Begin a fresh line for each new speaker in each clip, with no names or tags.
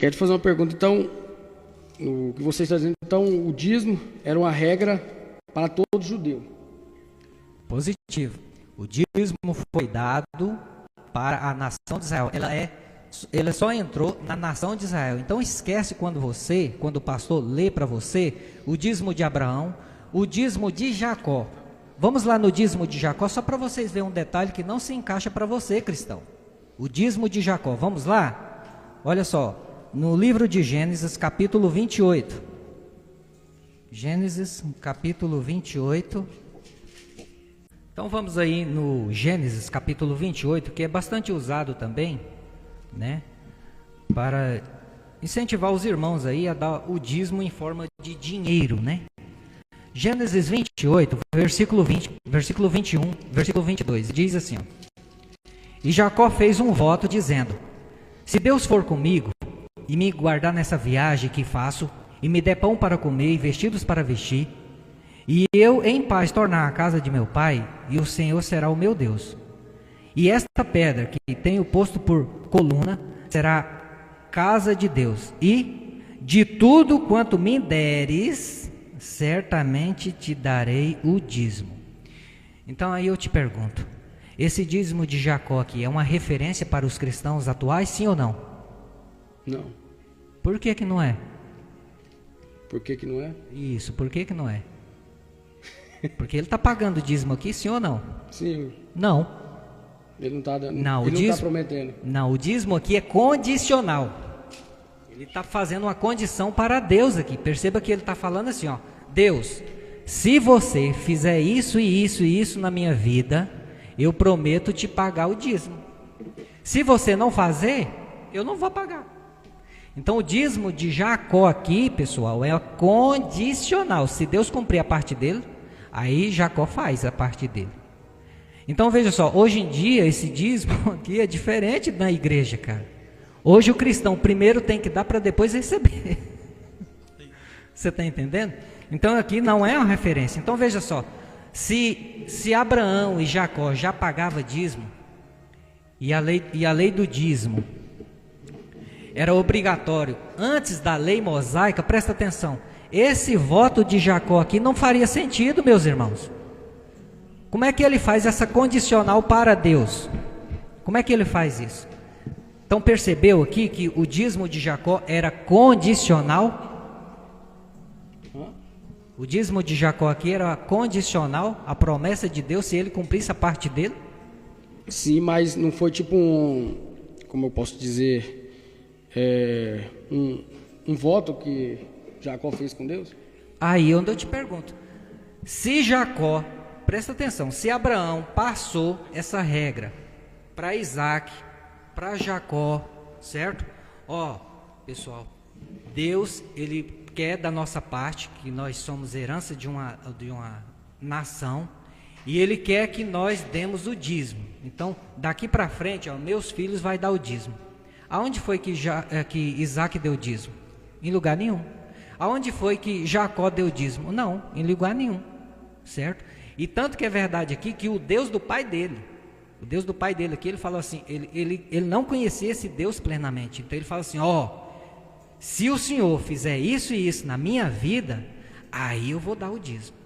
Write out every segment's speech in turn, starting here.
quero te fazer uma pergunta. Então, o que você está dizendo, então, o dízimo era uma regra para todo judeu.
Positivo. O dízimo foi dado para a nação de Israel. Ela só entrou na nação de Israel. Então esquece quando o pastor lê para você o dízimo de Abraão, o dízimo de Jacó. Vamos lá no dízimo de Jacó, só para vocês verem um detalhe que não se encaixa para você, cristão. O dízimo de Jacó, vamos lá? Olha só, no livro de Gênesis, capítulo 28. Gênesis, capítulo 28. Então vamos aí no Gênesis, capítulo 28, que é bastante usado também, né? Para incentivar os irmãos aí a dar o dízimo em forma de dinheiro, né? Gênesis 28, versículo 20, versículo 21, versículo 22, diz assim, ó: E Jacó fez um voto dizendo: Se Deus for comigo e me guardar nessa viagem que faço, e me der pão para comer e vestidos para vestir, e eu em paz tornar a casa de meu pai, e o Senhor será o meu Deus. E esta pedra que tenho posto por coluna será casa de Deus, e de tudo quanto me deres, certamente te darei o dízimo. Então aí eu te pergunto, esse dízimo de Jacó aqui é uma referência para os cristãos atuais, sim ou não?
Não.
Por que que não é?
Por que que não é?
Isso, por que que não é? Porque ele está pagando o dízimo aqui, sim ou não?
Sim.
Não.
Ele não está prometendo.
Não, o dízimo aqui é condicional. Ele está fazendo uma condição para Deus aqui. Perceba que ele está falando assim, ó: Deus, se você fizer isso e isso e isso na minha vida, eu prometo te pagar o dízimo. Se você não fazer, eu não vou pagar. Então o dízimo de Jacó aqui, pessoal, é condicional. Se Deus cumprir a parte dele, aí Jacó faz a parte dele. Então veja só, hoje em dia esse dízimo aqui é diferente da igreja, cara. Hoje o cristão primeiro tem que dar para depois receber. Você está entendendo? Então aqui não é uma referência. Então veja só, se Abraão e Jacó já pagavam dízimo, e a lei do dízimo era obrigatório antes da lei mosaica, presta atenção, esse voto de Jacó aqui não faria sentido, meus irmãos. Como é que ele faz essa condicional para Deus? Como é que ele faz isso? Então percebeu aqui que o dízimo de Jacó era condicional? O dízimo de Jacó aqui era condicional, a promessa de Deus, se ele cumprisse a parte dele?
Sim, mas não foi tipo como eu posso dizer, um voto que Jacó fez com Deus?
Aí onde eu te pergunto, se Jacó, presta atenção, se Abraão passou essa regra para Isaac, para Jacó, certo? Ó, pessoal, Deus, ele quer da nossa parte, que nós somos herança de uma nação, e ele quer que nós demos o dízimo. Então, daqui para frente, ó, meus filhos vai dar o dízimo. Aonde foi que Isaac deu dízimo? Em lugar nenhum. Aonde foi que Jacó deu dízimo? Não, em lugar nenhum, certo? E tanto que é verdade aqui que o Deus do pai dele aqui, ele falou assim, ele não conhecia esse Deus plenamente. Então ele fala assim, ó, se o Senhor fizer isso e isso na minha vida, aí eu vou dar o dízimo,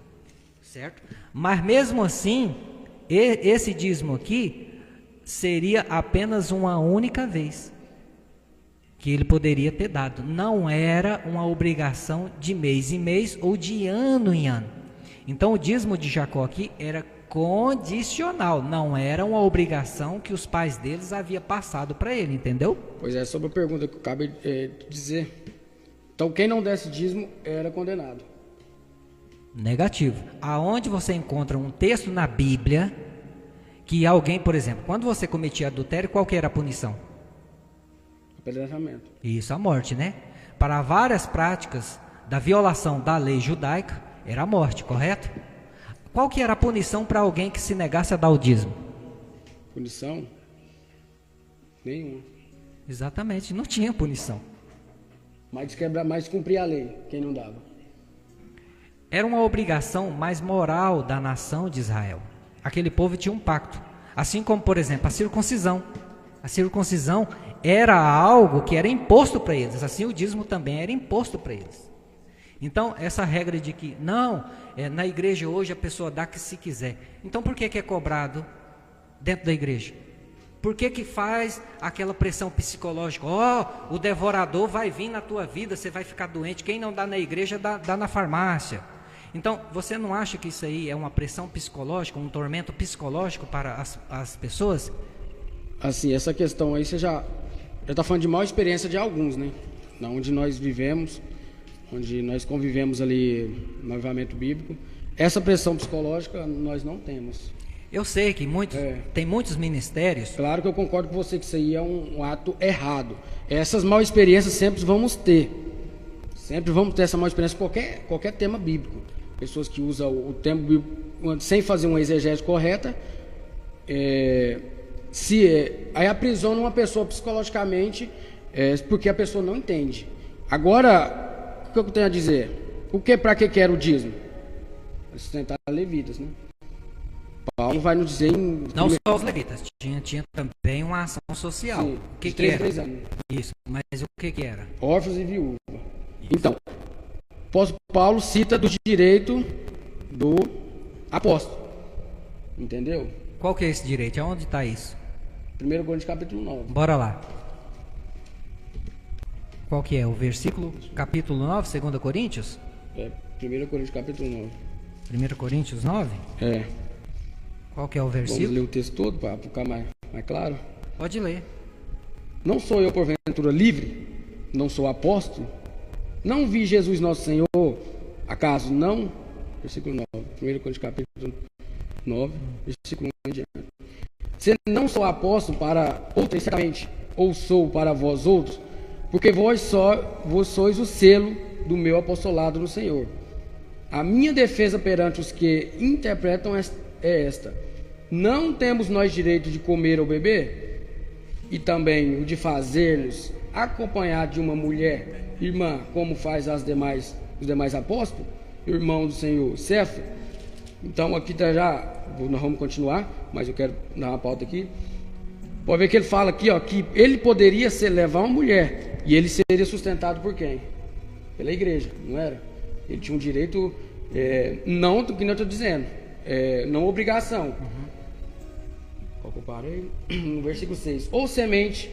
certo? Mas mesmo assim, esse dízimo aqui seria apenas uma única vez que ele poderia ter dado. Não era uma obrigação de mês em mês ou de ano em ano. Então o dízimo de Jacó aqui era condicional, não era uma obrigação que os pais deles haviam passado para ele, entendeu?
Pois é, sobre a pergunta que eu acabei de dizer. Então quem não desse dízimo era condenado.
Negativo. Aonde você encontra um texto na Bíblia que alguém, por exemplo, quando você cometia adultério, qual que era a punição?
Apedrejamento.
Isso, a morte, né? Para várias práticas da violação da lei judaica, era a morte, correto? Qual que era a punição para alguém que se negasse a dar o dízimo?
Punição? Nenhuma.
Exatamente, não tinha punição.
Mas cumprir a lei, quem não dava.
Era uma obrigação mais moral da nação de Israel. Aquele povo tinha um pacto. Assim como, por exemplo, a circuncisão. A circuncisão era algo que era imposto para eles. Assim, o dízimo também era imposto para eles. Então, essa regra de que, não, na igreja hoje a pessoa dá que se quiser. Então, por que é cobrado dentro da igreja? Por que faz aquela pressão psicológica? O devorador vai vir na tua vida, você vai ficar doente. Quem não dá na igreja, dá na farmácia. Então, você não acha que isso aí é uma pressão psicológica, um tormento psicológico para as pessoas?
Assim, essa questão aí, você já está falando de mal experiência de alguns, né? Onde nós vivemos, onde nós convivemos ali no avivamento bíblico. Essa pressão psicológica nós não temos.
Eu sei que tem muitos ministérios.
Claro que eu concordo com você que isso aí é um ato errado. Essas mal experiências sempre vamos ter. Sempre vamos ter essa mal experiência em qualquer tema bíblico. Pessoas que usam o tema bíblico sem fazer uma exegese correta, aí aprisiona uma pessoa psicologicamente, porque a pessoa não entende. Agora, o que eu tenho a dizer? Para que era o dízimo? Para sustentar levitas, né? Paulo vai nos dizer
não só os levitas, tinha também uma ação social.
Sim,
o que
era?
3 anos. Isso, mas o que era?
Órfãos e viúva. Então, Paulo cita do direito do apóstolo. Entendeu?
Qual que é esse direito? Aonde está isso?
1 Coríntios capítulo 9.
Bora lá. Qual que é? O versículo, capítulo 9, 2 Coríntios?
1 Coríntios capítulo 9.
1 Coríntios 9? Qual que é o versículo?
Vamos ler o texto todo para ficar mais claro?
Pode ler.
Não sou eu porventura livre? Não sou apóstolo? Não vi Jesus nosso Senhor? Acaso não? Versículo 9. 1 Coríntios capítulo 9, versículo 1 em diante. Se não sou apóstolo para outrem, certamente, ou sou para vós outros, porque vós sois o selo do meu apostolado no Senhor. A minha defesa perante os que interpretam é esta: não temos nós direito de comer ou beber? E também o de fazer-nos acompanhar de uma mulher, irmã, como faz os demais apóstolos, irmão do Senhor, Cefas. Então aqui nós vamos continuar, mas eu quero dar uma pauta aqui. Pode ver que ele fala aqui, que ele poderia levar uma mulher, e ele seria sustentado por quem? Pela igreja, não era? Ele tinha um direito, não do que eu estou dizendo, não obrigação. Qual que eu parei? No versículo 6. Ou somente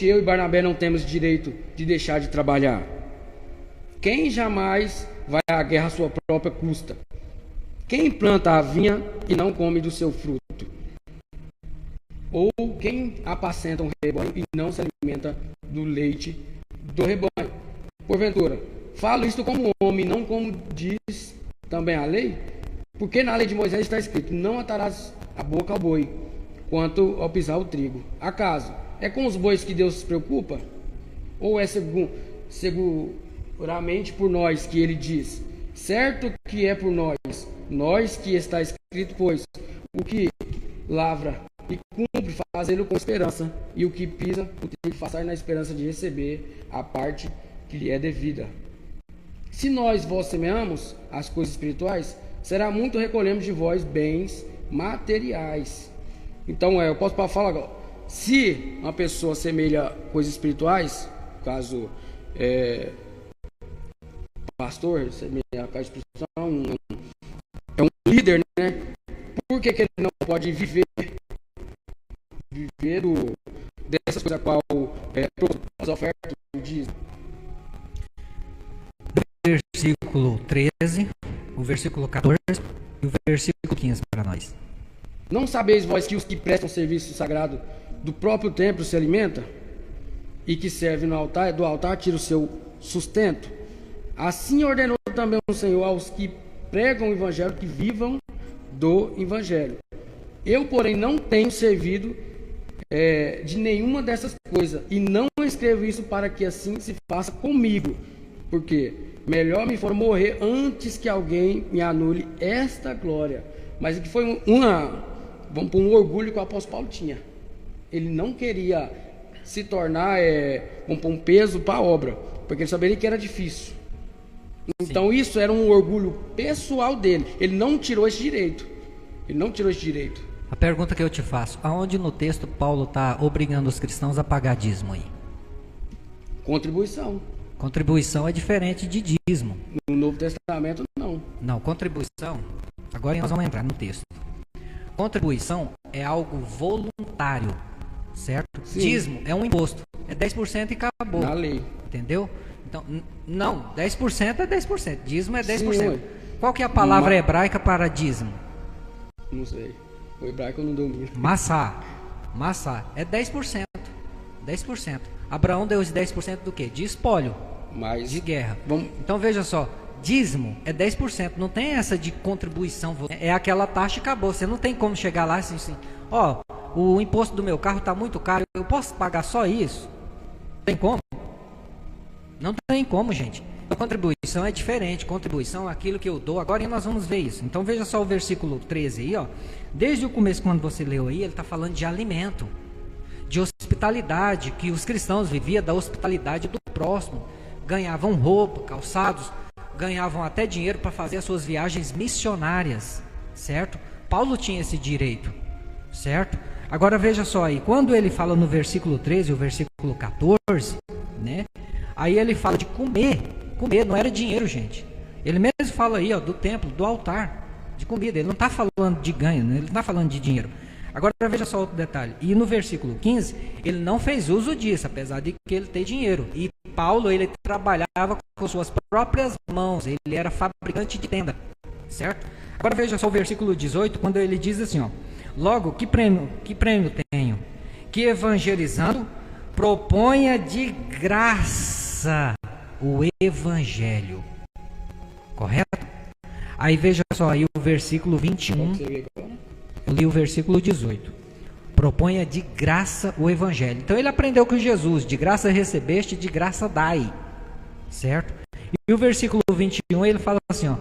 eu e Barnabé não temos direito de deixar de trabalhar? Quem jamais vai à guerra à sua própria custa? Quem planta a vinha e não come do seu fruto? Ou quem apacenta um rebanho e não se alimenta do leite do rebanho? Porventura, falo isto como homem, não como diz também a lei? Porque na lei de Moisés está escrito: não atarás a boca ao boi, quanto ao pisar o trigo. Acaso é com os bois que Deus se preocupa? Ou é seguramente por nós que ele diz? Certo que é por nós que está escrito, pois o que lavra e cumpre, fazê-lo com esperança, e o que pisa, o tem que passar na esperança de receber a parte que lhe é devida. Se nós vos semeamos as coisas espirituais, será muito recolhemos de vós bens materiais. Então, eu posso falar agora, se uma pessoa semelha coisas espirituais, caso pastor, semelha a espiritual, é um líder, né? Por que ele não pode viver dessas coisas a qual as ofertas dizem?
Versículo 13, o versículo 14 e o versículo 15 para nós.
Não sabeis vós que os que prestam serviço sagrado do próprio templo se alimentam, e que servem no altar, do altar tira o seu sustento? Assim ordenou também o Senhor aos que pregam o evangelho que vivam do evangelho. Eu, porém, não tenho servido de nenhuma dessas coisas, e não escrevo isso para que assim se faça comigo, porque melhor me for morrer antes que alguém me anule esta glória. Mas aqui foi um orgulho que o apóstolo Paulo tinha. Ele não queria se tornar um peso para a obra, porque ele saberia que era difícil. Então Sim. Isso era um orgulho pessoal dele. Ele não tirou esse direito.
A pergunta que eu te faço, aonde no texto Paulo está obrigando os cristãos a pagar dízimo aí?
Contribuição.
Contribuição é diferente de dízimo.
No Novo Testamento, não.
Não, contribuição, agora nós vamos entrar no texto. Contribuição é algo voluntário, certo?
Sim.
Dízimo é um imposto, é 10% e acabou.
Na lei.
Entendeu? Então, não, 10% é 10%, dízimo é 10%.
Sim,
Qual que é a palavra hebraica para dízimo?
Não sei. O hebraico eu não domino.
Massá. Massá é 10%. 10%. Abraão deu os 10% do quê? De espólio,
Mas
de guerra.
vamos...
Então veja só, dízimo é 10%, não tem essa de contribuição, é aquela taxa e acabou. Você não tem como chegar lá assim, ó, o imposto do meu carro está muito caro, eu posso pagar só isso? Tem como? Não tem como, gente. A contribuição é diferente, contribuição é aquilo que eu dou, agora nós vamos ver isso. Então veja só o versículo 13 aí, ó. Desde o começo, quando você leu aí, ele está falando de alimento, de hospitalidade, que os cristãos viviam da hospitalidade do próximo, ganhavam roupa, calçados, ganhavam até dinheiro para fazer as suas viagens missionárias, certo? Paulo tinha esse direito, certo? Agora veja só aí, quando ele fala no versículo 13 e o versículo 14, né? Aí ele fala de comer, não era dinheiro, gente. Ele mesmo fala aí, ó, do templo, do altar, de comida. Ele não está falando de ganho, né? Ele não está falando de dinheiro. Agora veja só outro detalhe. E no versículo 15, ele não fez uso disso, apesar de que ele tem dinheiro. E Paulo, ele trabalhava com suas próprias mãos. Ele era fabricante de tenda, certo? Agora veja só o versículo 18, quando ele diz assim, ó. Logo, que prêmio tenho? Que evangelizando proponha de graça o evangelho. Correto? Aí veja só aí o versículo 21. Eu li o versículo 18. Proponha de graça o evangelho. Então ele aprendeu com Jesus, de graça recebeste, de graça dai. Certo? E o versículo 21 ele fala assim, ó.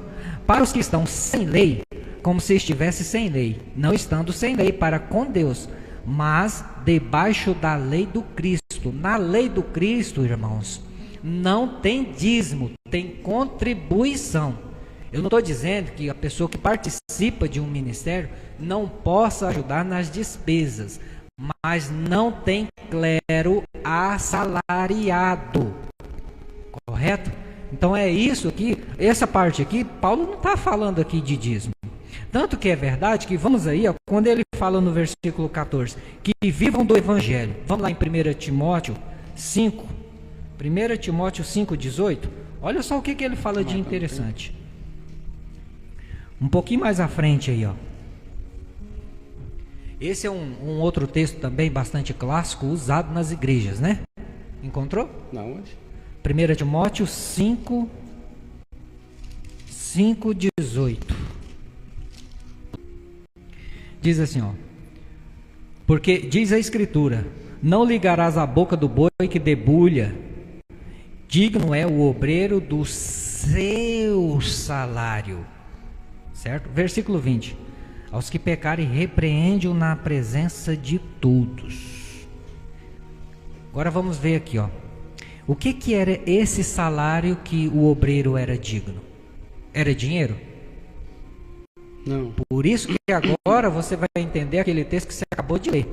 Para os que estão sem lei, como se estivesse sem lei, não estando sem lei para com Deus, mas debaixo da lei do Cristo. Na lei do Cristo, irmãos, não tem dízimo, tem contribuição. Eu não estou dizendo que a pessoa que participa de um ministério não possa ajudar nas despesas, mas não tem clero assalariado, correto? Então é isso aqui, essa parte aqui, Paulo não está falando aqui de dízimo. Tanto que é verdade que, vamos aí, ó, quando ele fala no versículo 14, que vivam do evangelho. Vamos lá em 1 Timóteo 5, 1 Timóteo 5, 18. Olha só o que ele fala de interessante. Um pouquinho mais à frente aí, ó. Esse é um outro texto também bastante clássico, usado nas igrejas, né? Encontrou?
Não, onde?
1 Timóteo 5, 18. Diz assim, ó. Porque diz a Escritura: não ligarás a boca do boi que debulha, digno é o obreiro do seu salário. Certo? Versículo 20. Aos que pecarem, repreende-o na presença de todos. Agora vamos ver aqui, ó. O que era esse salário que o obreiro era digno? Era dinheiro?
Não.
Por isso que agora você vai entender aquele texto que você acabou de ler.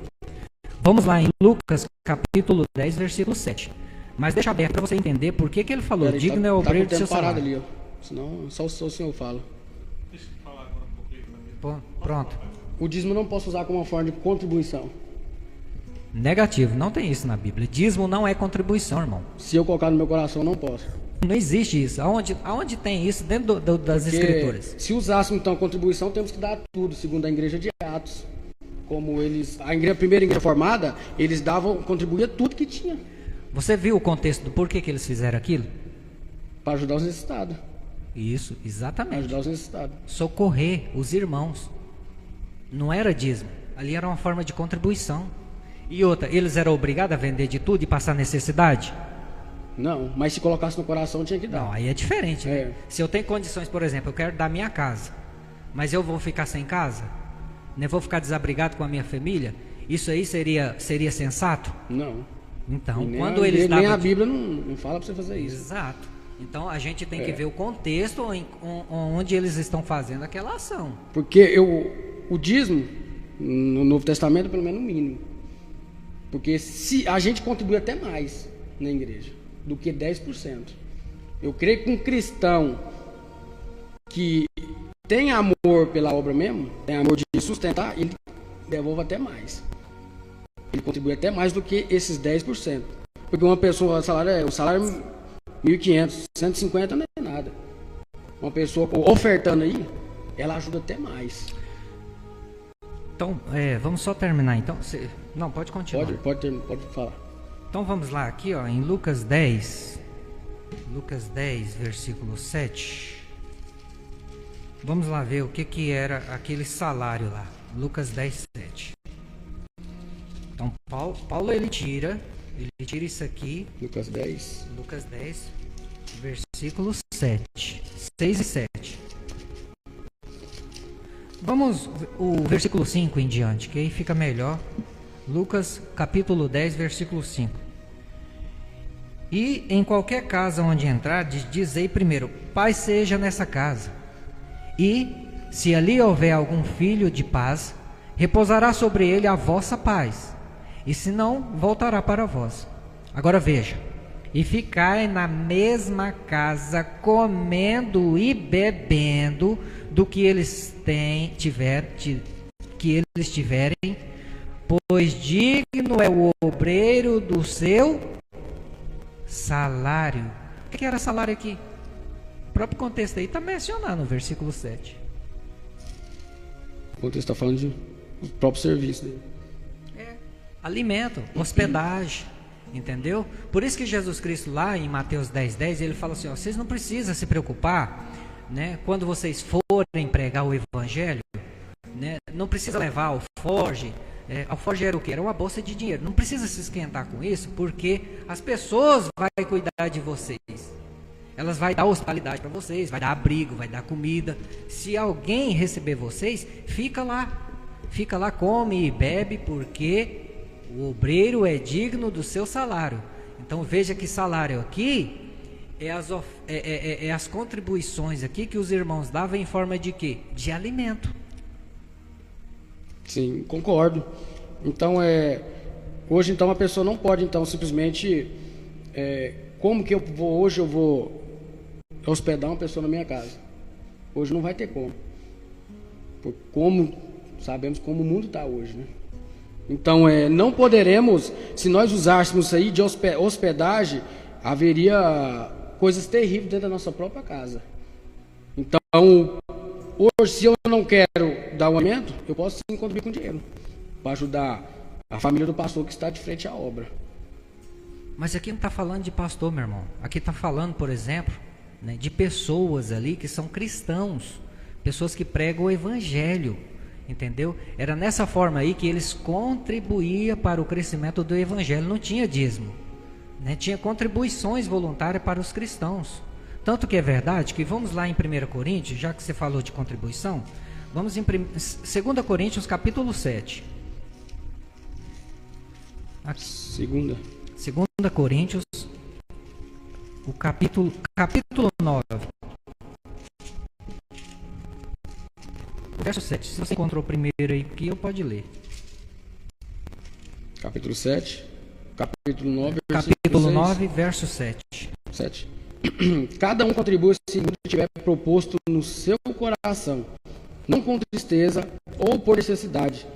Vamos lá em Lucas capítulo 10, versículo 7. Mas deixa aberto para você entender por que ele falou, digno é o obreiro do seu salário.
Ali, ó. Senão só o senhor fala.
Deixa eu falar agora um pouquinho.
Pronto.
O dízimo não posso usar como uma forma de contribuição.
Negativo, não tem isso na Bíblia. Dízimo não é contribuição, irmão.
Se eu colocar no meu coração, não posso.
Não existe isso. Aonde tem isso dentro das Escrituras?
Se usássemos então contribuição, temos que dar tudo, segundo a igreja de Atos. Como eles, primeira igreja formada, eles contribuía tudo que tinha.
Você viu o contexto do porquê que eles fizeram aquilo?
Para ajudar os necessitados.
Isso,
Para
exatamente.
ajudar os necessitados.
Socorrer os irmãos. Não era dízimo. Ali era uma forma de contribuição. E outra, eles eram obrigados a vender de tudo e passar necessidade?
Não, mas se colocasse no coração, tinha que dar.
Não, aí é diferente, né?
É.
Se eu tenho condições, por exemplo, eu quero dar minha casa, mas eu vou ficar sem casa? Né? Vou ficar desabrigado com a minha família? Isso aí seria sensato?
Não.
Então,
Nem
quando eles davam...
Nem a Bíblia não fala para você fazer isso.
Exato. Então, a gente tem que ver o contexto onde eles estão fazendo aquela ação.
Porque o dízimo, No Novo Testamento, pelo menos, no mínimo. Porque se a gente contribui até mais na igreja do que 10%. Eu creio que um cristão que tem amor pela obra mesmo, tem amor de sustentar, ele devolve até mais. Ele contribui até mais do que esses 10%. Porque uma pessoa, o salário é 1.500, 150 não é nada. Uma pessoa ofertando aí, ela ajuda até mais.
Então, vamos só terminar. Então, não, pode continuar.
Pode falar.
Então vamos lá, aqui ó, em Lucas 10, versículo 7. Vamos lá ver o que era aquele salário lá. Lucas 10, 7. Então Paulo ele tira isso aqui.
Lucas 10,
versículo 7. 6 e 7. Vamos o versículo 5 em diante, que aí fica melhor. Lucas capítulo 10, versículo 5. E em qualquer casa onde entrardes, dizei primeiro: paz seja nessa casa. E se ali houver algum filho de paz, repousará sobre ele a vossa paz. E se não, voltará para vós. Agora veja: e ficai na mesma casa, comendo e bebendo do que eles tiverem, pois digno é o obreiro do seu salário. O que era salário aqui? O próprio contexto aí está mencionando no versículo 7.
O contexto está falando do próprio serviço dele.
Alimento, hospedagem, entendeu? Por isso que Jesus Cristo lá em Mateus 10, ele fala assim, ó, vocês não precisam se preocupar, né, quando vocês forem pregar o evangelho, né, não precisa levar alforge. Alforge era o que? Era uma bolsa de dinheiro. Não precisa se esquentar com isso, porque as pessoas vão cuidar de vocês. Elas vão dar hospitalidade para vocês, vai dar abrigo, vai dar comida. Se alguém receber vocês, fica lá, come e bebe, porque o obreiro é digno do seu salário. Então veja que salário aqui é as contribuições aqui que os irmãos davam em forma de quê? De alimento.
Sim, concordo. Então hoje então a pessoa não pode então simplesmente como que hoje eu vou hospedar uma pessoa na minha casa. Hoje não vai ter como. Como sabemos como o mundo está hoje, né? Então não poderemos, se nós usássemos isso aí de hospedagem, haveria coisas terríveis dentro da nossa própria casa. Então hoje, se eu não quero dar um alimento, eu posso sim contribuir com dinheiro para ajudar a família do pastor que está de frente à obra.
Mas aqui não está falando de pastor, meu irmão. Aqui está falando, por exemplo, né, de pessoas ali que são cristãos, pessoas que pregam o evangelho, entendeu? Era nessa forma aí que eles contribuíam para o crescimento do evangelho. Não tinha dízimo, né? Tinha contribuições voluntárias para os cristãos. Tanto que é verdade que vamos lá em 1 Coríntios, já que você falou de contribuição, vamos em 2 Coríntios capítulo 7. Aqui. 2 Coríntios, o capítulo 9. Verso 7. Se você encontrou primeiro aí, que eu pode ler.
Capítulo 7, capítulo 9,
capítulo
6.
9, verso 7.
Cada um contribui segundo tiver proposto no seu coração, não com tristeza ou por necessidade,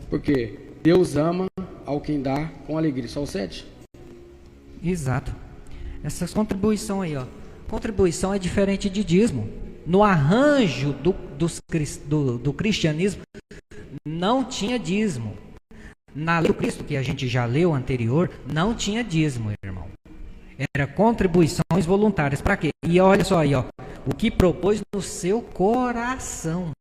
porque Deus ama ao quem dá com alegria. Só o 7?
Exato. Essas contribuição aí, ó. Contribuição é diferente de dízimo. No arranjo do cristianismo não tinha dízimo. Na lei do Cristo, que a gente já leu anterior, não tinha dízimo, irmão. Era contribuições voluntárias. Para quê? E olha só aí, ó, o que propôs no seu coração.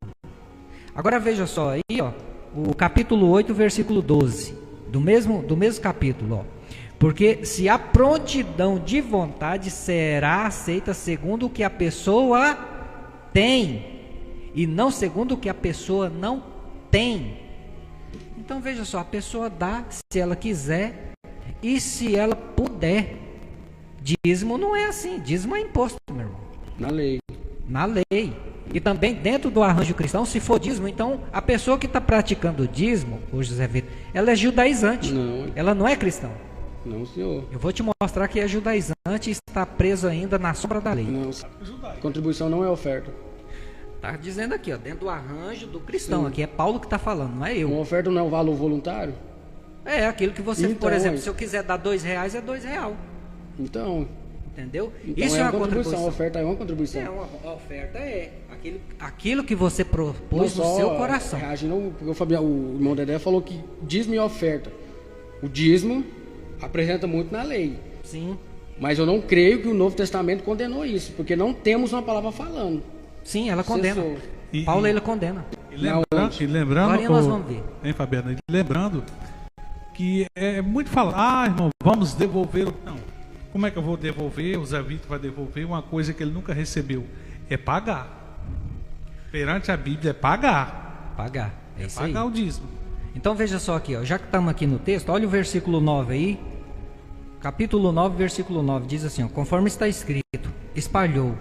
Agora veja só aí, ó, o capítulo 8, versículo 12, do mesmo capítulo, ó. Porque se a prontidão de vontade será aceita segundo o que a pessoa tem, e não segundo o que a pessoa não tem. Então veja só, a pessoa dá se ela quiser e se ela puder. Dízimo não é assim, dízimo é imposto, meu irmão.
Na lei.
Na lei. E também dentro do arranjo cristão, se for dízimo, então a pessoa que está praticando o dízimo, o José Vitor, ela é judaizante.
Não.
Ela não é cristã.
Não, senhor.
Eu vou te mostrar que é judaizante e está preso ainda na sombra da lei.
Não. Contribuição não é oferta.
Está dizendo aqui, ó, dentro do arranjo do cristão. Aqui é Paulo que está falando, não é eu.
Uma oferta não é um valor voluntário?
É aquilo que você,
Então,
por exemplo, se eu quiser dar R$2, é R$2.
Então
Entendeu?
Isso é uma contribuição. A oferta é uma contribuição.
A oferta é aquilo que você propôs no seu coração.
Reagindo, porque o irmão Dedé falou que dízimo e oferta. O dízimo apresenta muito na lei.
Sim.
Mas eu não creio que o Novo Testamento condenou isso, porque não temos uma palavra falando.
Sim, ela condena. Paulo, ele condena.
E lembrando,
agora nós vamos ver.
Hein, Fabiana? Lembrando que é muito falar, irmão, vamos devolver. Não. Como é que eu vou devolver? O Zé Vitor vai devolver uma coisa que ele nunca recebeu. É pagar. Perante a Bíblia é pagar.
Pagar. É isso aí.
Pagar o dízimo.
Então veja só aqui, ó, já que estamos aqui no texto, olha o versículo 9 aí. Capítulo 9, versículo 9, diz assim, ó, conforme está escrito, espalhou,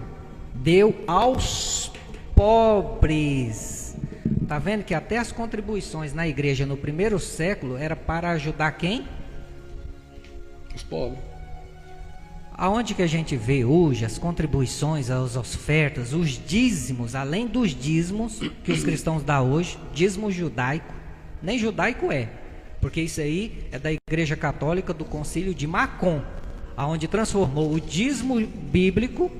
deu aos pobres. Tá vendo que até as contribuições na igreja no primeiro século era para ajudar quem?
Os pobres.
Aonde que a gente vê hoje as contribuições, as ofertas, os dízimos, além dos dízimos que os cristãos dão hoje, dízimo judaico, nem judaico é, porque isso aí é da Igreja Católica do Concílio de Macon, aonde transformou o dízimo bíblico,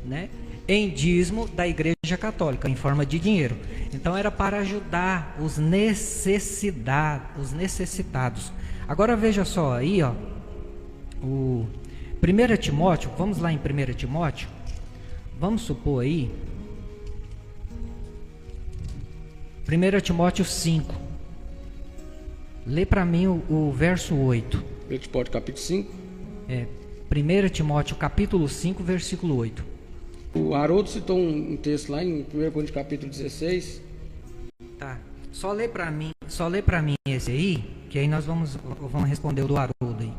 né, em dízimo da Igreja Católica, em forma de dinheiro. Então era para ajudar os necessitados. Agora veja só aí, ó, o 1 Timóteo, vamos lá em 1 Timóteo, vamos supor aí, 1 Timóteo 5, lê para mim o verso 8.
1 Timóteo capítulo 5.
1 Timóteo capítulo 5, versículo 8.
O Haroldo citou um texto lá em 1 Coríntios capítulo 16.
Tá, só lê para mim esse aí, que aí nós vamos responder o do Haroldo aí.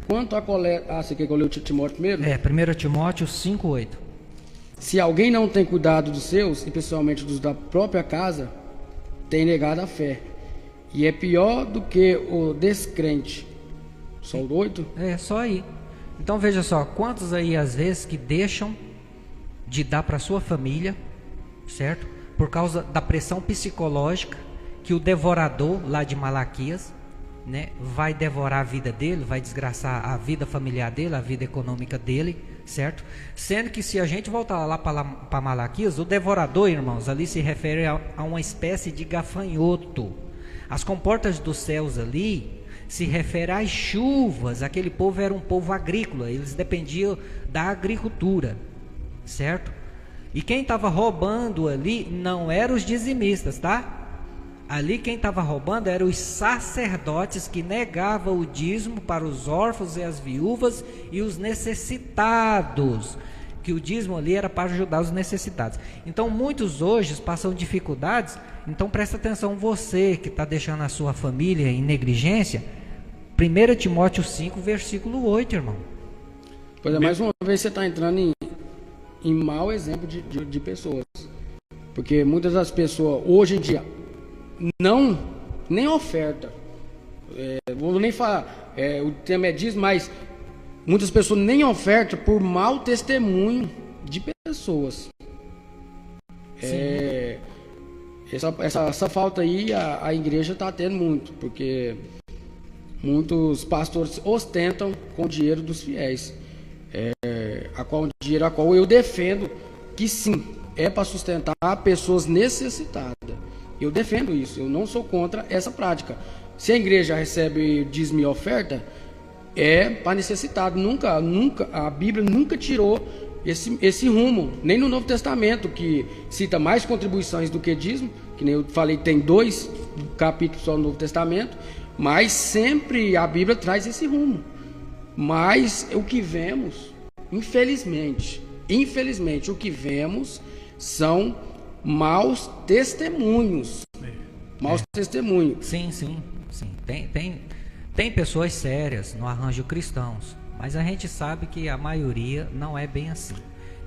Quanto a coleta... você quer que eu leia o Timóteo primeiro?
1 Timóteo 5, 8.
Se alguém não tem cuidado dos seus, e principalmente dos da própria casa, tem negado a fé. E é pior do que o descrente. Só o 8?
Só aí. Então veja só, quantos aí às vezes que deixam de dar para sua família, certo? Por causa da pressão psicológica que o devorador lá de Malaquias, né, vai devorar a vida dele, vai desgraçar a vida familiar dele, a vida econômica dele, certo? Sendo que se a gente voltar lá para Malaquias, o devorador, irmãos, ali se refere a uma espécie de gafanhoto. As comportas dos céus ali se refere às chuvas. Aquele povo era um povo agrícola, eles dependiam da agricultura, certo? E quem estava roubando ali não eram os dizimistas, tá? Ali quem estava roubando eram os sacerdotes que negavam o dízimo para os órfãos e as viúvas e os necessitados, que o dízimo ali era para ajudar os necessitados. Então muitos hoje passam dificuldades. Então presta atenção, você que está deixando a sua família em negligência. 1 Timóteo 5, versículo 8, irmão.
Pois é, mais uma vez você está entrando em mau exemplo de pessoas. Porque muitas das pessoas hoje em dia nem oferta, vou nem falar, o tema é dízimo, mas muitas pessoas nem oferta por mau testemunho de pessoas. Essa falta aí a igreja está tendo muito, porque muitos pastores ostentam com o dinheiro dos fiéis, dinheiro a qual eu defendo que sim, é para sustentar pessoas necessitadas. Eu defendo isso, eu não sou contra essa prática. Se a igreja recebe dízimo e oferta, é para necessitado. Nunca, a Bíblia nunca tirou esse rumo, nem no Novo Testamento, que cita mais contribuições do que dízimo, que nem eu falei, tem 2 capítulos só no Novo Testamento, mas sempre a Bíblia traz esse rumo. Mas o que vemos, infelizmente, o que vemos são maus testemunhos. Testemunhos.
Sim. Tem pessoas sérias no arranjo cristãos, mas a gente sabe que a maioria não é bem assim.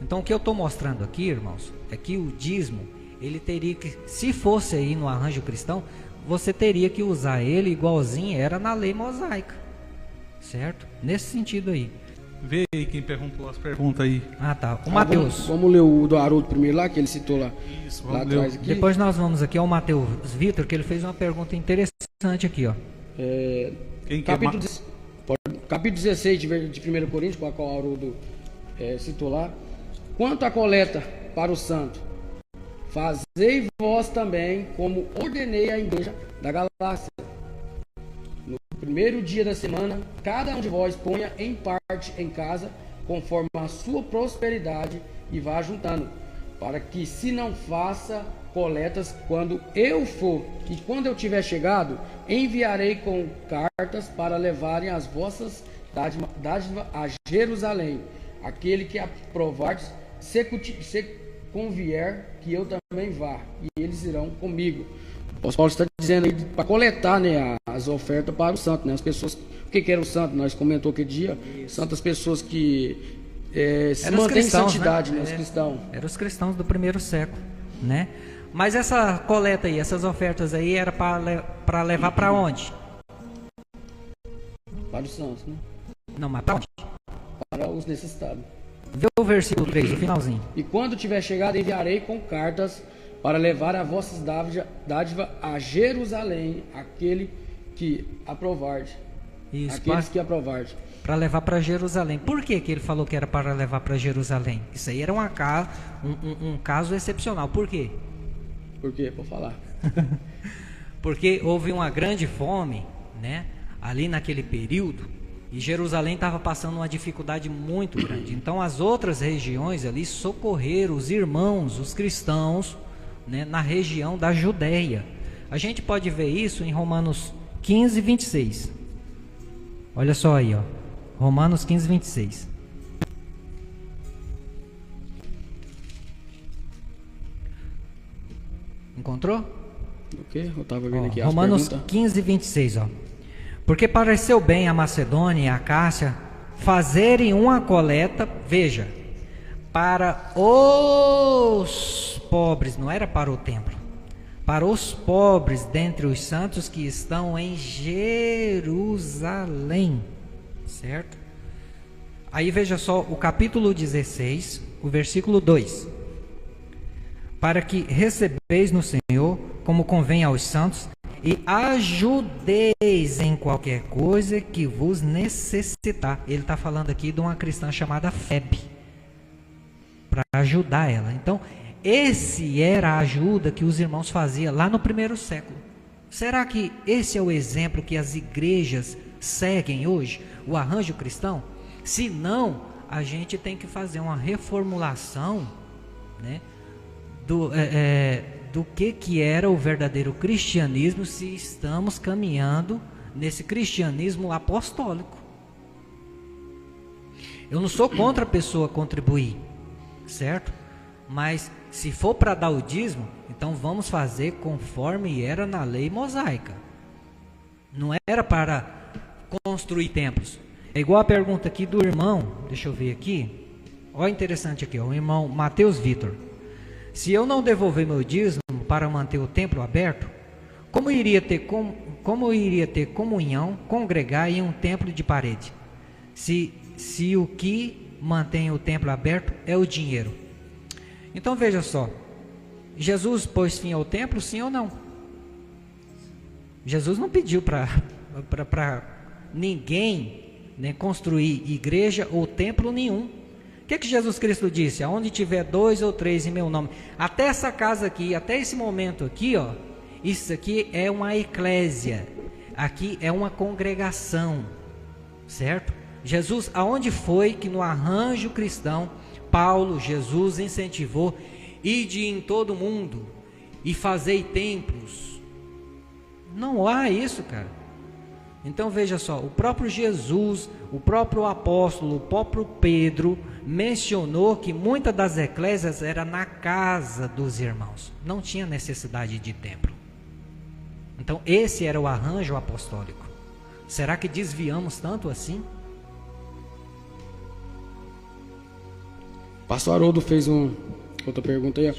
Então o que eu estou mostrando aqui, irmãos, é que o dízimo, ele teria que, se fosse aí no arranjo cristão, você teria que usar ele igualzinho era na lei mosaica, certo? Nesse sentido aí.
Vê aí quem perguntou as perguntas aí.
Ah, tá. O Mateus.
Vamos ler o do Haroldo primeiro lá, que ele citou lá,
Isso,
lá
vamos ler.
atrás. Aqui.
Depois nós vamos aqui ao Mateus Vitor, que ele fez uma pergunta interessante aqui, ó.
Quem quer
Capítulo 16 de 1 Coríntios, com a qual o Haroldo citou lá. Quanto à coleta para o santo, fazei vós também, como ordenei à igreja da Galácia. No primeiro dia da semana, cada um de vós ponha em parte em casa, conforme a sua prosperidade, e vá juntando, para que se não faça coletas quando eu for, e quando eu tiver chegado, enviarei com cartas para levarem as vossas dádivas a Jerusalém. Aquele que aprovardes, se convier, que eu também vá, e eles irão comigo. O apóstolo Paulo está dizendo aí para coletar, né, as ofertas para o santo, né, as pessoas. O que era o santo? Nós comentou aquele dia. Santas pessoas que se mantêm em santidade, né? Os cristãos.
Eram os cristãos do primeiro século, né? Mas essa coleta aí, essas ofertas aí, era para levar para onde?
Para os santos, né?
Não, mas para onde?
Para os necessitados.
Vê o versículo 3, o finalzinho.
E quando tiver chegado, enviarei com cartas para levar as vossas dádivas a Jerusalém, aquele que aprovarde.
Isso,
Aqueles que aprovarde.
Para levar para Jerusalém. Por que ele falou que era para levar para Jerusalém? Isso aí era um caso excepcional. Por quê?
Por quê? Vou falar.
Porque houve uma grande fome, né? Ali naquele período. E Jerusalém estava passando uma dificuldade muito grande. Então as outras regiões ali socorreram os irmãos, os cristãos, né, na região da Judéia. A gente pode ver isso em Romanos 15, 26. Olha só aí, ó. Romanos 15, 26. Encontrou?
O quê? Eu estava vendo aqui.
Romanos 15, 26, ó. Porque pareceu bem a Macedônia e a Acácia fazerem uma coleta, veja, para os pobres, não era para o templo, para os pobres dentre os santos que estão em Jerusalém, certo? Aí veja só o capítulo 16, o versículo 2. Para que recebeis no Senhor, como convém aos santos, e ajudeis em qualquer coisa que vos necessitar. Ele está falando aqui de uma cristã chamada Febe, para ajudar ela. Então, esse era a ajuda que os irmãos faziam lá no primeiro século. Será que esse é o exemplo que as igrejas seguem hoje? O arranjo cristão? Se não, a gente tem que fazer uma reformulação, né, do que era o verdadeiro cristianismo, se estamos caminhando nesse cristianismo apostólico. Eu não sou contra a pessoa contribuir, certo? Mas se for para dar o dízimo, então vamos fazer conforme era na lei mosaica. Não era para construir templos. É igual a pergunta aqui do irmão, deixa eu ver aqui. Olha interessante aqui, ó, o irmão Mateus Vitor. Se eu não devolver meu dízimo para manter o templo aberto, como iria ter comunhão, congregar em um templo de parede? Se o que mantém o templo aberto é o dinheiro. Então veja só, Jesus pôs fim ao templo, sim ou não? Jesus não pediu para ninguém, né, construir igreja ou templo nenhum. O que Jesus Cristo disse? Aonde tiver 2 ou 3 em meu nome. Até essa casa aqui, até esse momento aqui, ó, isso aqui é uma eclésia. Aqui é uma congregação, certo? Jesus, aonde foi que no arranjo cristão, Paulo, Jesus incentivou, ide em todo mundo e fazei templos? Não há isso, cara. Então veja só, o próprio Jesus, o próprio apóstolo, o próprio Pedro mencionou que muitas das eclésias era na casa dos irmãos, não tinha necessidade de templo. Então esse era o arranjo apostólico. Será que desviamos tanto assim?
Pastor Haroldo fez outra pergunta aí, ó.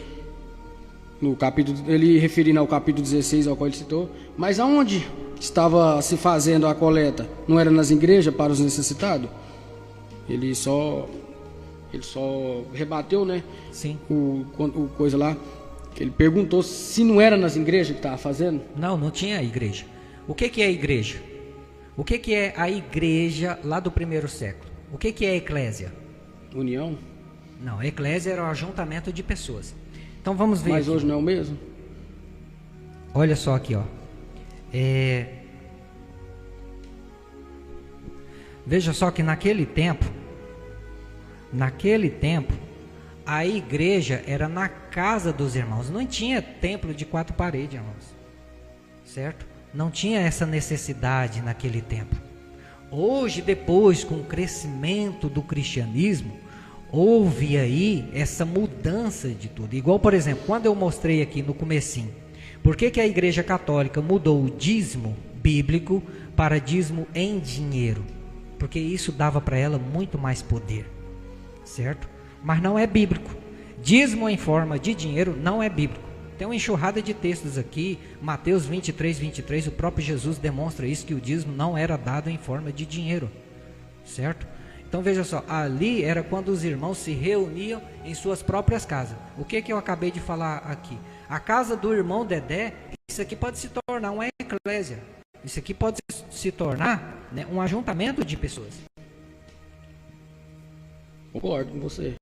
No capítulo, ele referindo ao capítulo 16 ao qual ele citou. Mas aonde estava se fazendo a coleta? Não era nas igrejas para os necessitados? Ele só rebateu, né?
Sim.
O coisa lá. Ele perguntou se não era nas igrejas que estava fazendo.
Não tinha igreja. O que é a igreja? O que é a igreja lá do primeiro século? O que é a eclésia?
União.
Não, a eclésia era o ajuntamento de pessoas. Então vamos ver.
Mas
aqui.
hoje não é o mesmo?
Olha só aqui, ó. Veja só que naquele tempo, a igreja era na casa dos irmãos. Não tinha templo de 4 paredes, irmãos. Certo? Não tinha essa necessidade naquele tempo. Hoje, depois, com o crescimento do cristianismo, houve aí essa mudança de tudo. Igual, por exemplo, quando eu mostrei aqui no comecinho, por que a igreja católica mudou o dízimo bíblico para dízimo em dinheiro? Porque isso dava para ela muito mais poder, certo? Mas não é bíblico. Dízimo em forma de dinheiro não é bíblico. Tem uma enxurrada de textos aqui, Mateus 23, o próprio Jesus demonstra isso, que o dízimo não era dado em forma de dinheiro, certo? Então veja só, ali era quando os irmãos se reuniam em suas próprias casas. O que eu acabei de falar aqui? A casa do irmão Dedé, isso aqui pode se tornar uma eclésia. Isso aqui pode se tornar, né, um ajuntamento de pessoas.
Concordo com você.